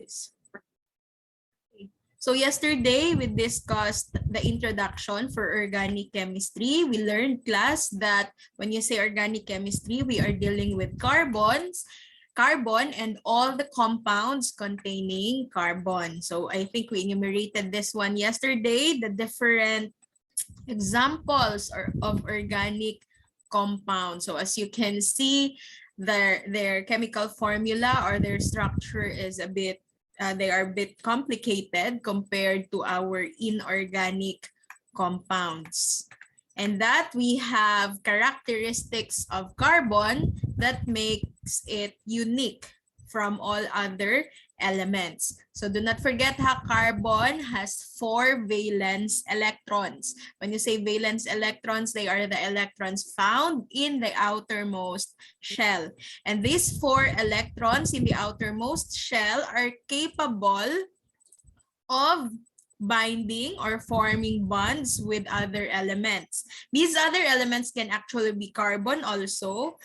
this. So yesterday, we discussed the introduction for organic chemistry. We learned, class, that when you say organic chemistry, we are dealing with carbon, and all the compounds containing carbon. So I think we enumerated this one yesterday, the different examples of organic compounds. So as you can see, their chemical formula or their structure is a bit they are a bit complicated compared to our inorganic compounds. And that we have characteristics of carbon that makes it unique from all other elements. So do not forget how carbon has 4 valence electrons. When you say valence electrons, they are the electrons found in the outermost shell. And these 4 electrons in the outermost shell are capable of binding or forming bonds with other elements. These other elements can actually be carbon also.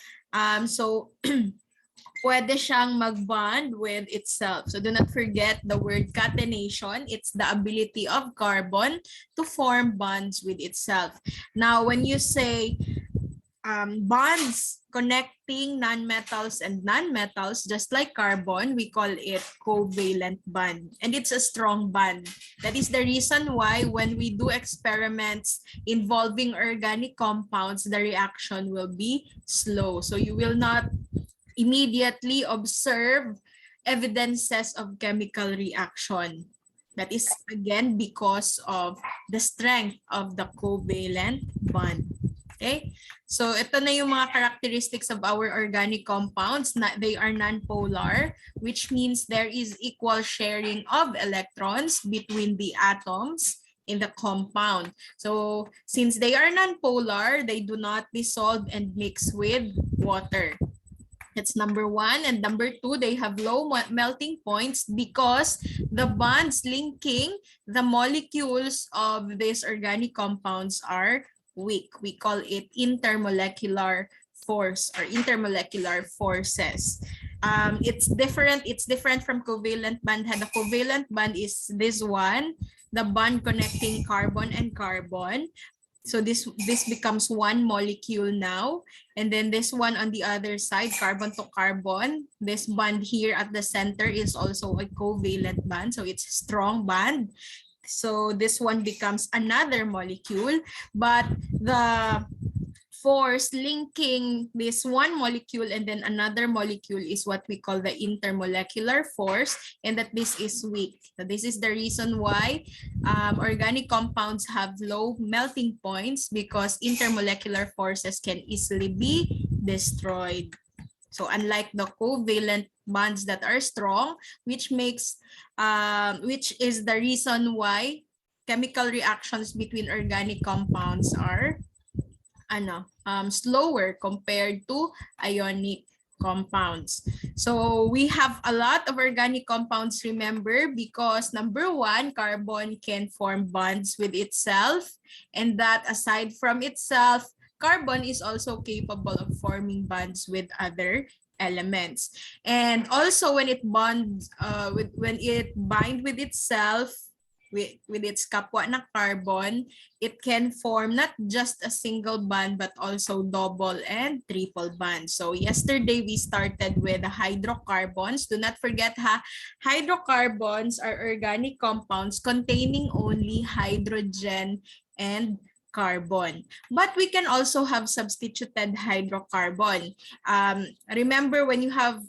Pwede siyang mag-bond with itself. So do not forget the word catenation. It's the ability of carbon to form bonds with itself. Now, when you say bonds connecting nonmetals and nonmetals, just like carbon, we call it covalent bond. And it's a strong bond. That is the reason why when we do experiments involving organic compounds, the reaction will be slow. So you will not immediately observe evidences of chemical reaction. That is, again, because of the strength of the covalent bond. Okay? So ito na yung mga characteristics of our organic compounds. They are nonpolar, which means there is equal sharing of electrons between the atoms in the compound. So since they are nonpolar, they do not dissolve and mix with water. That's number 1. And number 2, they have low melting points because the bonds linking the molecules of these organic compounds are weak. We call it intermolecular force or intermolecular forces. It's different from covalent bond. The covalent bond is this one, the bond connecting carbon and carbon. So this becomes one molecule now. And then this one on the other side, carbon to carbon. This bond here at the center is also a covalent bond. So it's a strong bond. So this one becomes another molecule. But the force linking this one molecule and then another molecule is what we call the intermolecular force, and that this is weak. So this is the reason why organic compounds have low melting points, because intermolecular forces can easily be destroyed. So unlike the covalent bonds that are strong, which is the reason why chemical reactions between organic compounds are slower compared to ionic compounds. So we have a lot of organic compounds, remember, because number 1, carbon can form bonds with itself, and that aside from itself, carbon is also capable of forming bonds with other elements. And also when it binds with itself, with its kapwa na carbon, it can form not just a single bond but also double and triple bonds. So yesterday we started with the hydrocarbons. Do not forget hydrocarbons are organic compounds containing only hydrogen and carbon. But we can also have substituted hydrocarbon. Remember, when you have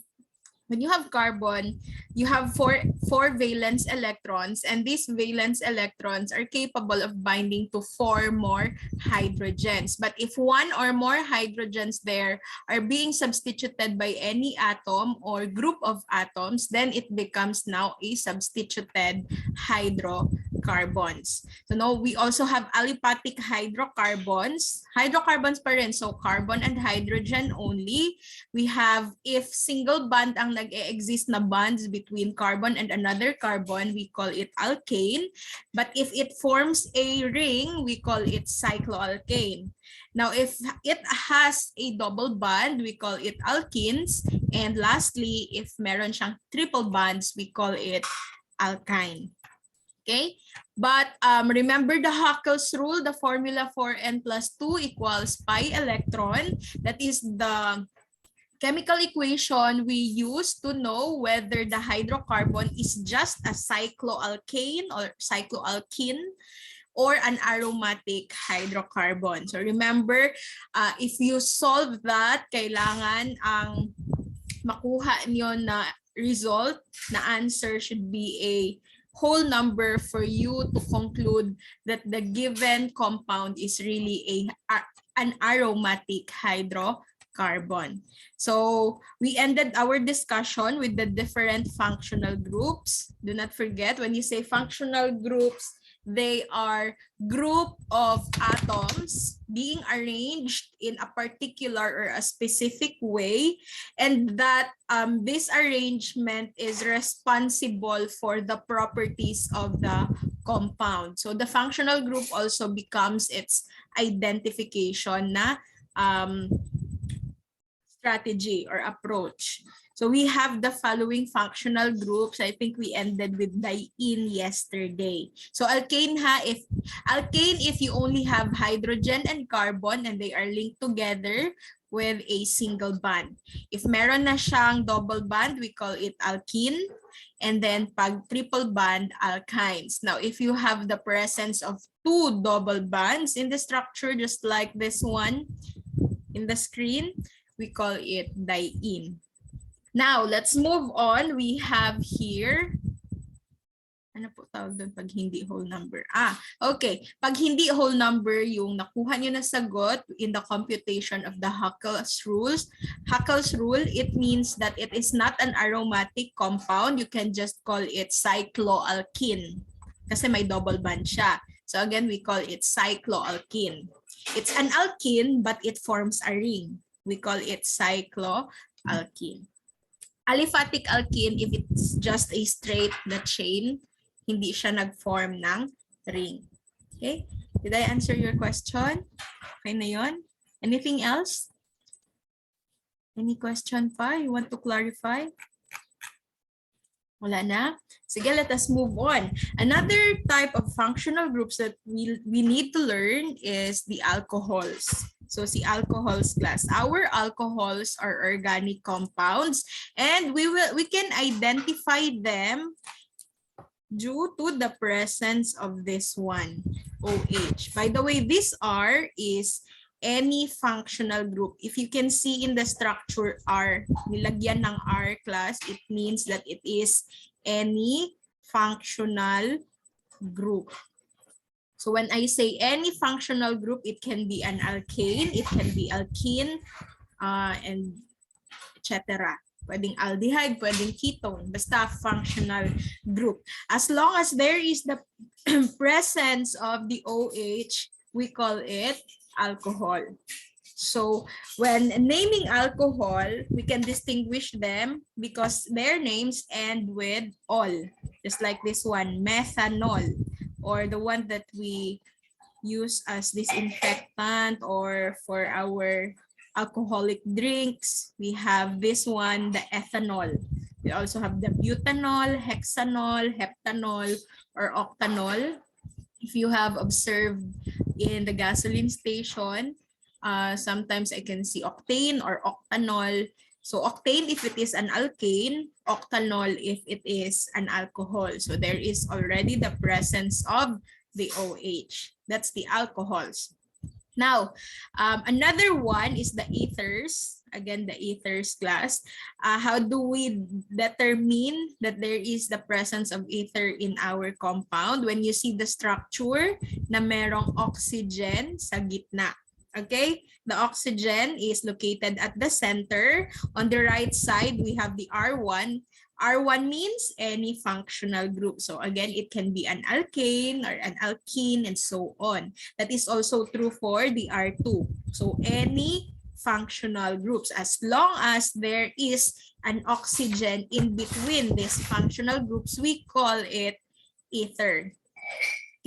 carbon, you have four valence electrons, and these valence electrons are capable of binding to 4 more hydrogens. But if 1 or more hydrogens there are being substituted by any atom or group of atoms, then it becomes now a substituted hydrocarbon. carbons. So now we also have aliphatic hydrocarbons. Hydrocarbons pa rin, so carbon and hydrogen only. We have, if single bond ang nag-e-exist na bonds between carbon and another carbon, we call it alkane. But if it forms a ring, we call it cycloalkane. Now, if it has a double bond, we call it alkenes. And lastly, if meron siyang triple bonds, we call it alkyne. Okay, but remember the Huckel's rule, the formula for n plus 2 equals pi electron. That is the chemical equation we use to know whether the hydrocarbon is just a cycloalkane or cycloalkene or an aromatic hydrocarbon. So remember, if you solve that, kailangan ang makuha niyo na result, na answer should be a whole number for you to conclude that the given compound is really an aromatic hydrocarbon. So we ended our discussion with the different functional groups. Do not forget, when you say functional groups, they are group of atoms being arranged in a particular or a specific way, and that this arrangement is responsible for the properties of the compound. So the functional group also becomes its identification na strategy or approach. So we have the following functional groups. I think we ended with diene yesterday. So alkane if you only have hydrogen and carbon and they are linked together with a single bond. If meron na siyang double bond, we call it alkene. And then pag triple bond, alkynes. Now if you have the presence of two double bonds in the structure, just like this one in the screen, we call it diene. Now, let's move on. We have here, ano po tawag doon pag hindi whole number? Okay. Pag hindi whole number yung nakuha nyo na sagot in the computation of the Huckel's rule, it means that it is not an aromatic compound. You can just call it cycloalkene kasi may double bond siya. So again, we call it cycloalkene. It's an alkene, but it forms a ring. We call it cycloalkene. Aliphatic alkene, if it's just a straight na chain, hindi siya nag-form ng ring. Okay? Did I answer your question? Okay na yun? Anything else? Any question pa? You want to clarify? Wala na? Sige, let us move on. Another type of functional groups that we need to learn is the alcohols. So si alcohols class. Our alcohols are organic compounds and we can identify them due to the presence of this one, OH. By the way, this R is any functional group. If you can see in the structure R, nilagyan ng R class, it means that it is any functional group. So when I say any functional group, it can be an alkane, it can be alkene, and etc. Pwedeng aldehyde, pwedeng ketone, basta functional group. As long as there is the presence of the OH, we call it alcohol. So when naming alcohol, we can distinguish them because their names end with ol, just like this one, methanol. Or the one that we use as disinfectant or for our alcoholic drinks. We have this one, the ethanol. We also have the butanol, hexanol, heptanol, or octanol. If you have observed in the gasoline station, sometimes I can see octane or octanol. So octane if it is an alkane, octanol if it is an alcohol. So there is already the presence of the OH. That's the alcohols. Now, another one is the ethers. Again, the ethers class. How do we determine that there is the presence of ether in our compound? When you see the structure na merong oxygen sa gitna. Okay, the oxygen is located at the center. On the right side, we have the R1. R1 means any functional group. So again, it can be an alkane or an alkene and so on. That is also true for the R2. So any functional groups, as long as there is an oxygen in between these functional groups, we call it ether.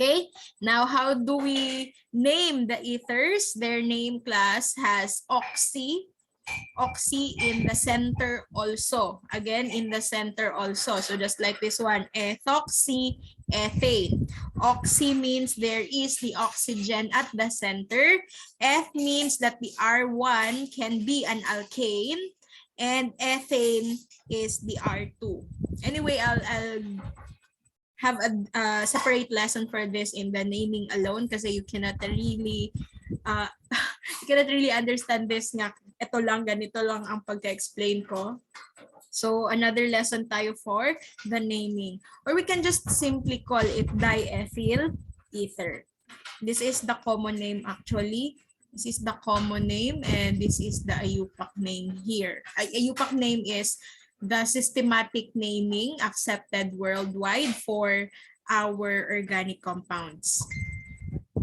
Okay, now how do we name the ethers? Their name class has oxy in the center also. Again, in the center also. So just like this one, ethoxy, ethane. Oxy means there is the oxygen at the center. Eth means that the R1 can be an alkane. And ethane is the R2. Anyway, I'll have a separate lesson for this in the naming alone kasi you cannot really you cannot really understand this nga. Ito lang, ganito lang ang pagka-explain ko. So another lesson tayo for the naming. Or we can just simply call it diethyl ether. This is the common name actually. This is the common name and this is the IUPAC name here. IUPAC name is the systematic naming accepted worldwide for our organic compounds.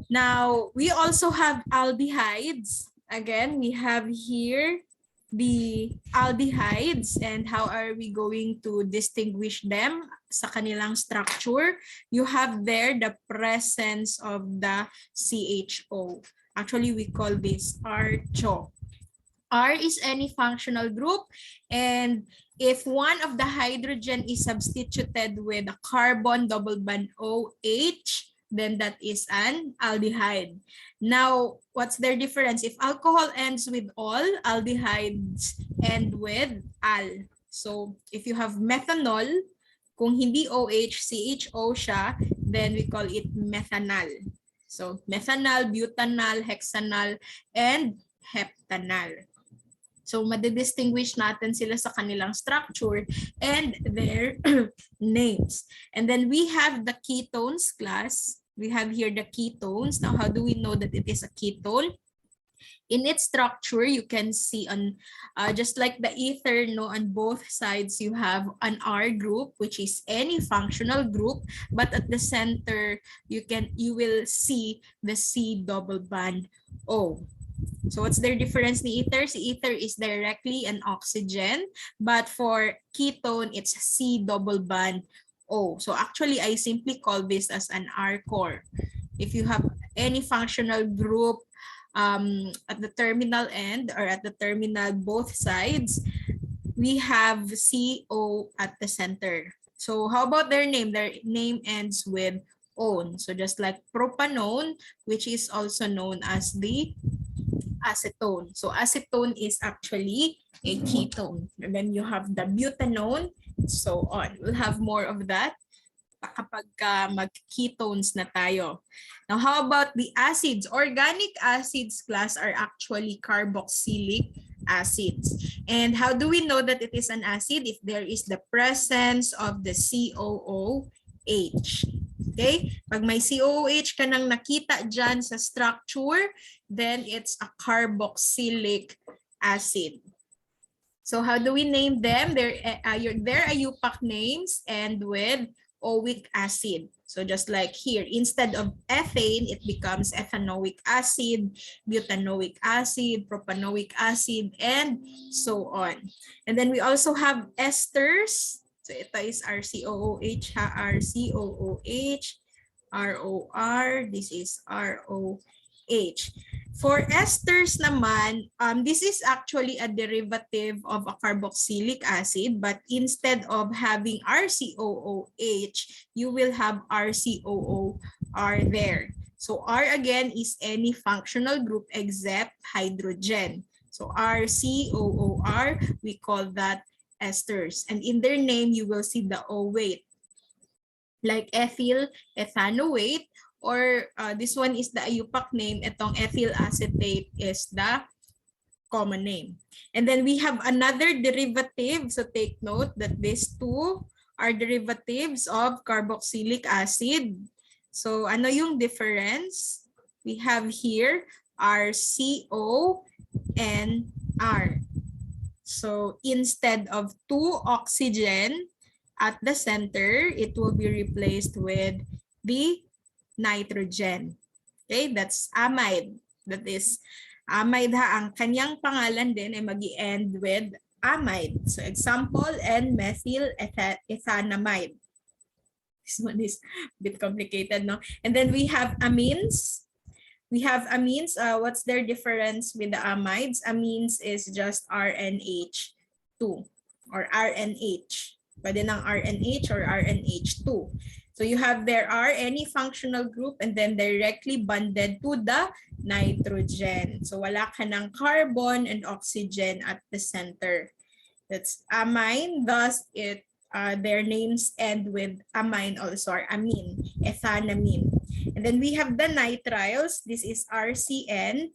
Now, we also have aldehydes. Again, we have here the aldehydes and how are we going to distinguish them sa kanilang structure? You have there the presence of the CHO. Actually, we call this R-CHO. R is any functional group, and if one of the hydrogen is substituted with a carbon double bond OH, then that is an aldehyde. Now, what's their difference? If alcohol ends with all, aldehydes end with al. So, if you have methanol, kung hindi OH, CHO siya, then we call it methanal. So, methanal, butanal, hexanal, and heptanal. So, madidistinguish natin sila sa kanilang structure and their names. And then we have the ketones class. We have here the ketones. Now, how do we know that it is a ketone? In its structure, you can see on just like the ether, no, on both sides you have an R group, which is any functional group, but at the center you will see the C double bond O. So what's their difference ni ether? Si ether is directly an oxygen, but for ketone, it's C double bond O. So actually, I simply call this as an R core. If you have any functional group at the terminal end or at the terminal both sides, we have CO at the center. So how about their name? Their name ends with -one. So just like propanone, which is also known as the acetone. So acetone is actually a ketone. And then you have the butanone, so on. We'll have more of that kapag mag-ketones na tayo. Now, how about the acids? Organic acids class are actually carboxylic acids. And how do we know that it is an acid? If there is the presence of the COOH. Okay? Pag may COOH ka nang nakita dyan sa structure, then it's a carboxylic acid. So how do we name them? Their IUPAC names end with oic acid. So just like here, instead of ethane, it becomes ethanoic acid, butanoic acid, propanoic acid, and so on. And then we also have esters. So ito is RCOOH, RCOOH, ROR, this is ROH. For esters naman, this is actually a derivative of a carboxylic acid, but instead of having RCOOH, you will have RCOOR there. So R again is any functional group except hydrogen. So RCOOR, we call that esters. And in their name, you will see the O weight. Like ethyl, ethanoate, or this one is the IUPAC name. Itong ethyl acetate is the common name. And then we have another derivative. So take note that these two are derivatives of carboxylic acid. So ano yung difference? We have here RCO and R. So instead of 2 oxygen, at the center, it will be replaced with the nitrogen. Okay, that's amide. That is amide ha. Ang kanyang pangalan din ay mag-i-end with amide. So example, N-methyl ethanamide. This one is a bit complicated, no? And then we have amines. We have amines. What's their difference with the amides? Amines is just RNH2 or RNH. Pwede ng RNH or RNH2. So you have there are any functional group and then directly bonded to the nitrogen. So wala ka ng carbon and oxygen at the center. That's amine. Thus, their names end with amine also, or amine, ethanamine. And then we have the nitriles. This is RCN,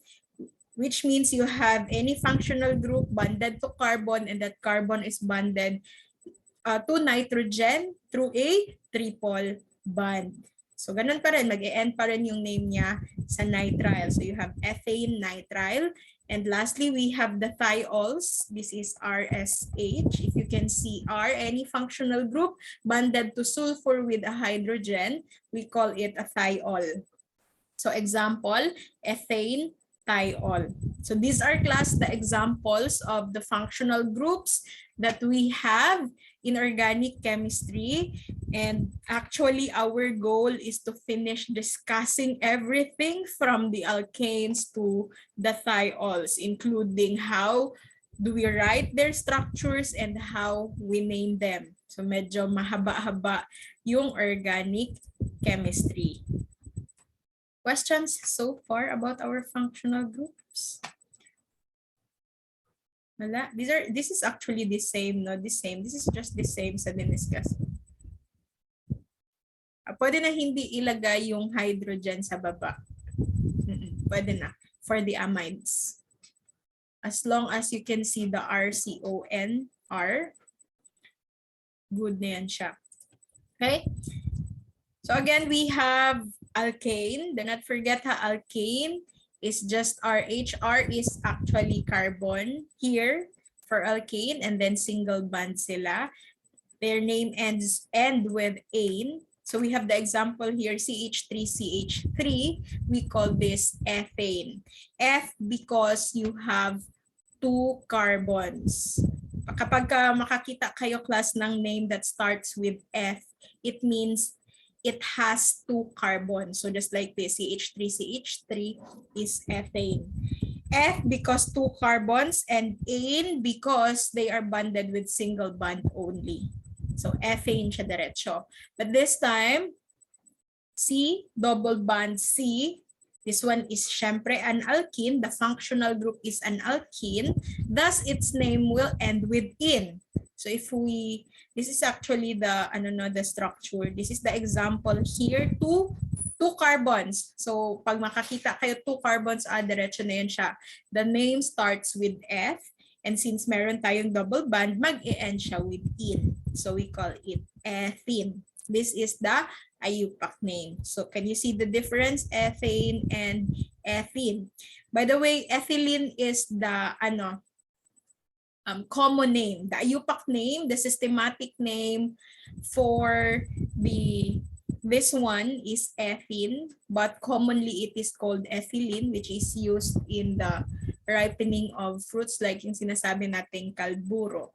which means you have any functional group bonded to carbon and that carbon is bonded to nitrogen through a triple bond. So ganun pa rin, mag-e-end pa rin yung name niya sa nitrile. So you have ethane, nitrile. And lastly, we have the thiols. This is RSH. If you can see R, any functional group bonded to sulfur with a hydrogen, we call it a thiol. So example, ethane, thiol. So these are class the examples of the functional groups that we have in organic chemistry. And actually our goal is to finish discussing everything from the alkanes to the thiols, including how do we write their structures and how we name them. So medyo mahaba-haba yung organic chemistry. Questions so far about our functional groups? Wala. This is actually the same, no? The same. This is just the same sa diniscuss. Pwede na hindi ilagay yung hydrogen sa baba. Pwede na for the amides. As long as you can see the RCONR, good na yan siya. Okay? So again, we have alkane. Do not forget ha, alkane is just RH. R is actually carbon here for alkane and then single bond sila. Their name end with ane. So we have the example here, CH3CH3. We call this ethane. F because you have two carbons. Kapag makakita kayo class ng name that starts with F, it means it has two carbons. So just like this, CH3CH3 is ethane. F because two carbons and ane because they are bonded with single bond only. So ethane siya diretso. But this time, C, double bond C. This one is syempre an alkene. The functional group is an alkene. Thus, its name will end with in. So if we, this is actually the the structure. This is the example here. Two carbons. So pag makakita kayo two carbons, diretso na yun siya. The name starts with F. And since meron tayong double bond, mag-e-end siya with in. So we call it ethene. This is the IUPAC name. So can you see the difference? Ethane and ethene. By the way, ethylene is the common name. The IUPAC name, the systematic name for this one is ethene, but commonly it is called ethylene, which is used in the ripening of fruits like yung sinasabi nating kalburo.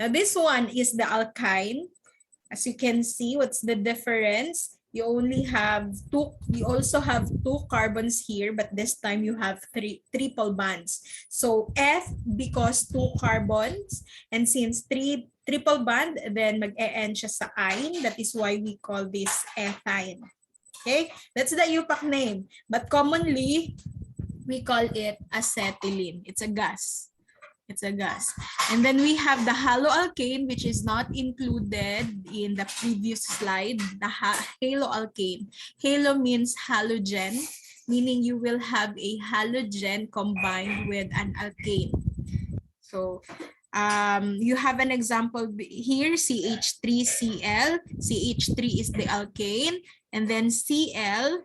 Now this one is the alkyne. As you can see, what's the difference? You only have two, you also have two carbons here, but this time you have triple bonds. So F because two carbons, and since triple bond, then mag-e-end siya sa ine. That is why we call this ethyne. Okay, that's the IUPAC name. But commonly, we call it acetylene. It's a gas. It's a gas. And then we have the haloalkane, which is not included in the previous slide, the haloalkane. Halo means halogen, meaning you will have a halogen combined with an alkane. So you have an example here, CH3Cl. CH3 is the alkane, and then Cl,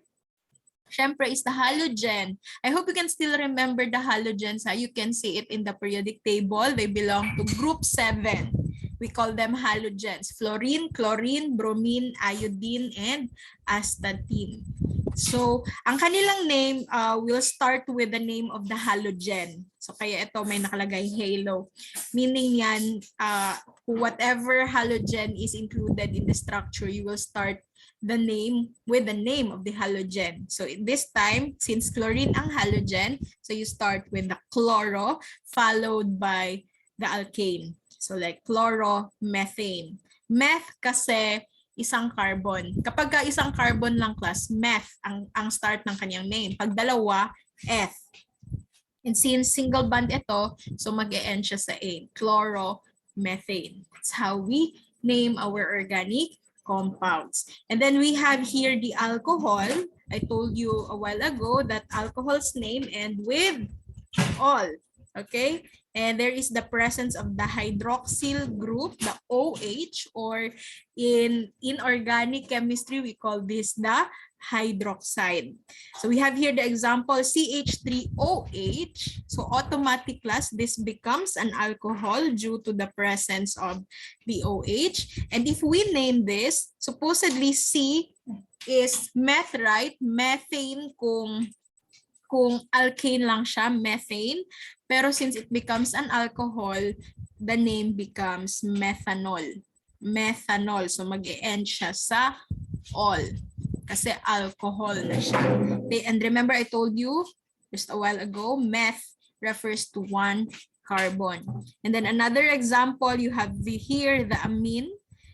syempre, is the halogen. I hope you can still remember the halogens. You can see it in the periodic table. They belong to group 7. We call them halogens. Fluorine, chlorine, bromine, iodine, and astatine. So, ang kanilang name will start with the name of the halogen. So, kaya ito may nakalagay halo. Meaning yan, whatever halogen is included in the structure, you will start the name with the name of the halogen. So, this time, since chlorine ang halogen, so you start with the chloro followed by the alkane. So, like chloromethane. Meth kasi isang carbon. Kapag ka isang carbon lang class, meth ang start ng kanyang name. Pag dalawa, eth. And since single bond ito, so mag-e-end siya sa A, chloromethane. That's how we name our organic compounds. And then we have here the alcohol. I told you a while ago that alcohol's name end with all. Okay? And there is the presence of the hydroxyl group, the OH, or in inorganic chemistry, we call this the hydroxide. So we have here the example CH3OH. So automatic class, this becomes an alcohol due to the presence of the OH. And if we name this, supposedly C is meth, right? Methane kung alkane lang siya, methane. Pero since it becomes an alcohol, the name becomes methanol. Methanol. So mag-e-end siya sa all. Kasi alcohol na siya. And remember I told you just a while ago, meth refers to one carbon. And then another example, you have here the amine.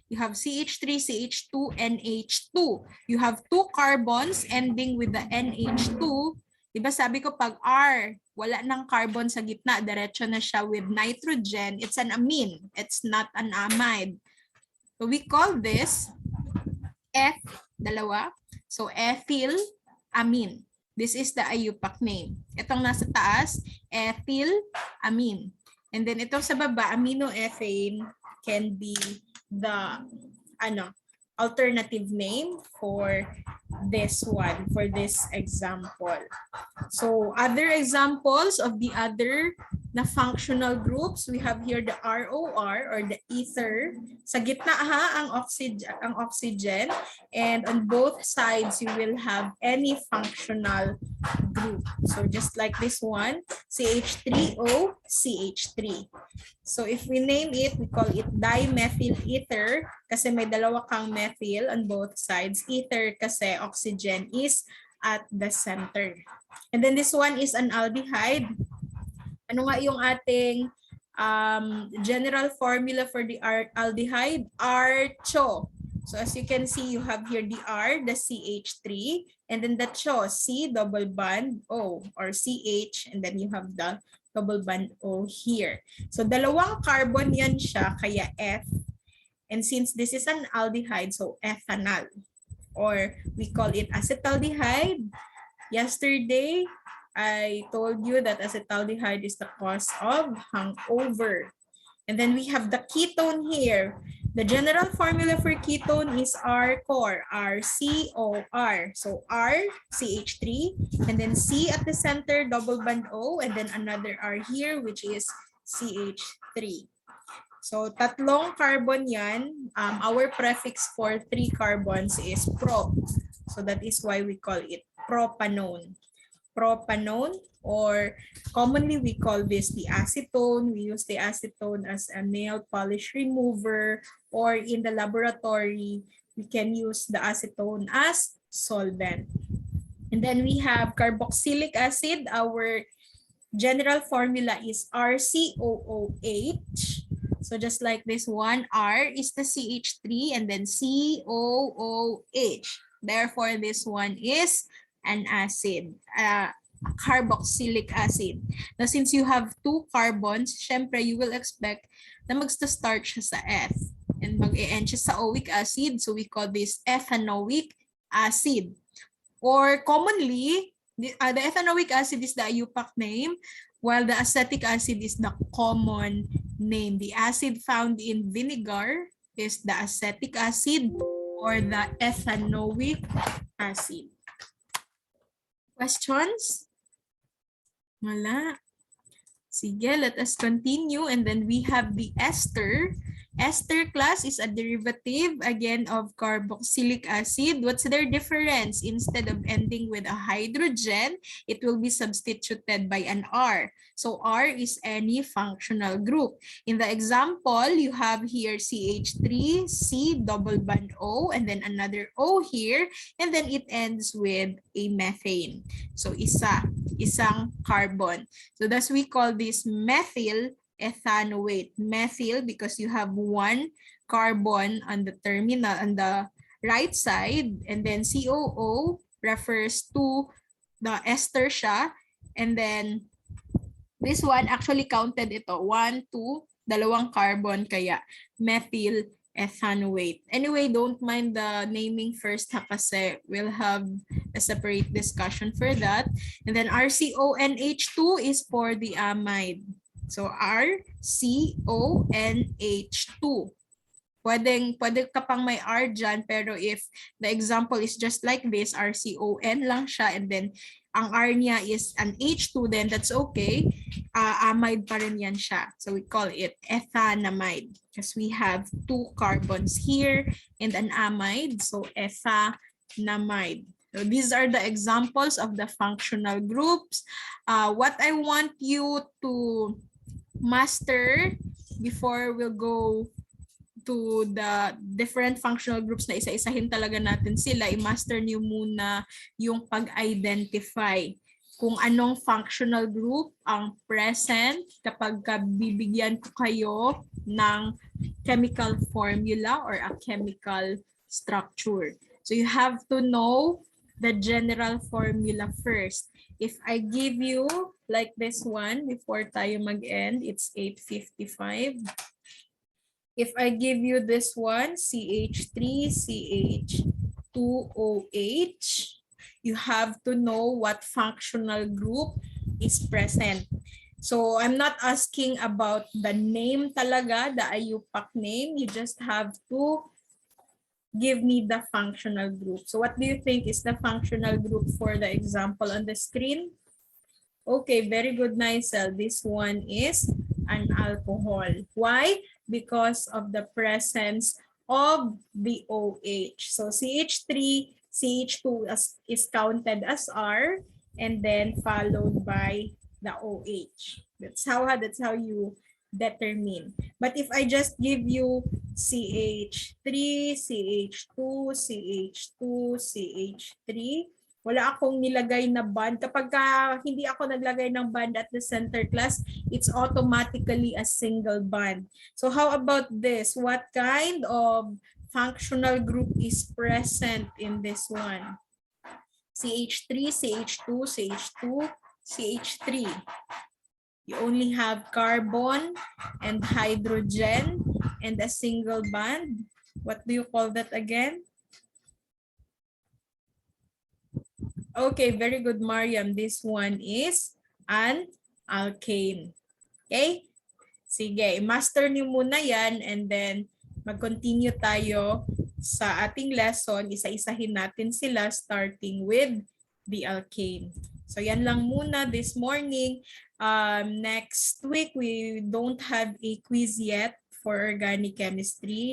You have CH3, CH2, NH2. You have two carbons ending with the NH2. Diba sabi ko pag R, wala ng carbon sa gitna, diretso na siya with nitrogen, it's an amine. It's not an amide. So we call this F, dalawa. So ethyl amine. This is the IUPAC name. Itong nasa taas, ethyl amine. And then itong sa baba, aminoethane can be the alternative name for this one, for this example. So other examples of the other na functional groups, we have here the ROR or the ether. Sa gitna ang oxygen, and on both sides you will have any functional group. So just like this one, CH3O, CH3. So if we name it, we call it dimethyl ether kasi may dalawa kang methyl on both sides. Ether kasi oxygen is at the center. And then this one is an aldehyde. Ano nga yung ating general formula for the aldehyde? R-CHO. So as you can see, you have here the R, the CH3, and then the CHO, C double bond O, or CH, and then you have the double bond O here. So dalawang carbon yan siya, kaya F. And since this is an aldehyde, so ethanol. Or we call it acetaldehyde. Yesterday, I told you that acetaldehyde is the cause of hangover. And then we have the ketone here. The general formula for ketone is R-COR, R-C-O-R. So R, CH3, and then C at the center, double bond O, and then another R here, which is CH3. So tatlong carbon yan. Our prefix for 3 carbons is prop. So that is why we call it propanone. Propanone, or commonly we call this the acetone. We use the acetone as a nail polish remover, or in the laboratory, we can use the acetone as solvent. And then we have carboxylic acid. Our general formula is RCOOH. So just like this one, R is the CH3 and then COOH. Therefore, this one is an acid, carboxylic acid. Now, since you have 2 carbons, syempre, you will expect na mag-start siya sa F and mag-e-end siya sa oic acid. So we call this ethanoic acid. Or commonly, the ethanoic acid is the IUPAC name, while the acetic acid is the common name. The acid found in vinegar is the acetic acid or the ethanoic acid. Questions? Wala. Sige, let us continue. And then we have the ester. Ester class is a derivative, again, of carboxylic acid. What's their difference? Instead of ending with a hydrogen, it will be substituted by an R. So R is any functional group. In the example, you have here CH3, C, double bond O, and then another O here, and then it ends with a methane. So isang carbon. So thus we call this methyl ethanoate. Methyl because you have one carbon on the terminal on the right side, and then COO refers to the ester siya, and then this one actually counted ito 1, 2, dalawang carbon kaya methyl ethanoate. Anyway, don't mind the naming first ha kasi we'll have a separate discussion for that. And then RCONH2 is for the amide. So RCONH2. Pwede ka pang may R dyan, pero if the example is just like this, RCON lang siya, and then ang R niya is an H2, then that's okay. Amide pa rin yan siya. So we call it ethanamide because we have two carbons here and an amide. So ethanamide. So these are the examples of the functional groups. What I want you to master before we'll go to the different functional groups na isa-isahin talaga natin sila, i-master niyo muna yung pag-identify kung anong functional group ang present kapag bibigyan ko kayo ng chemical formula or a chemical structure. So you have to know the general formula first. If I give you like this one, before tayo mag-end, it's 8:55. If I give you this one, CH3, CH2OH, you have to know what functional group is present. So I'm not asking about the name talaga, the IUPAC name. You just have to give me the functional group. So what do you think is the functional group for the example on the screen? Okay, very good, Nicel. This one is an alcohol. Why? Because of the presence of the OH. So CH3, CH2 is counted as R, and then followed by the OH. That's how you determine. But if I just give you CH3, CH2, CH2, CH3, wala akong nilagay na bond. Kapag hindi ako naglagay ng bond at the center class, it's automatically a single bond. So how about this? What kind of functional group is present in this one? CH3, CH2, CH2, CH3. You only have carbon and hydrogen and a single bond. What do you call that again? Okay, very good, Mariam. This one is an alkane. Okay? Sige, master niyo muna yan and then mag-continue tayo sa ating lesson. Isa-isahin natin sila starting with the alkane. So yan lang muna this morning. Next week, we don't have a quiz yet for organic chemistry.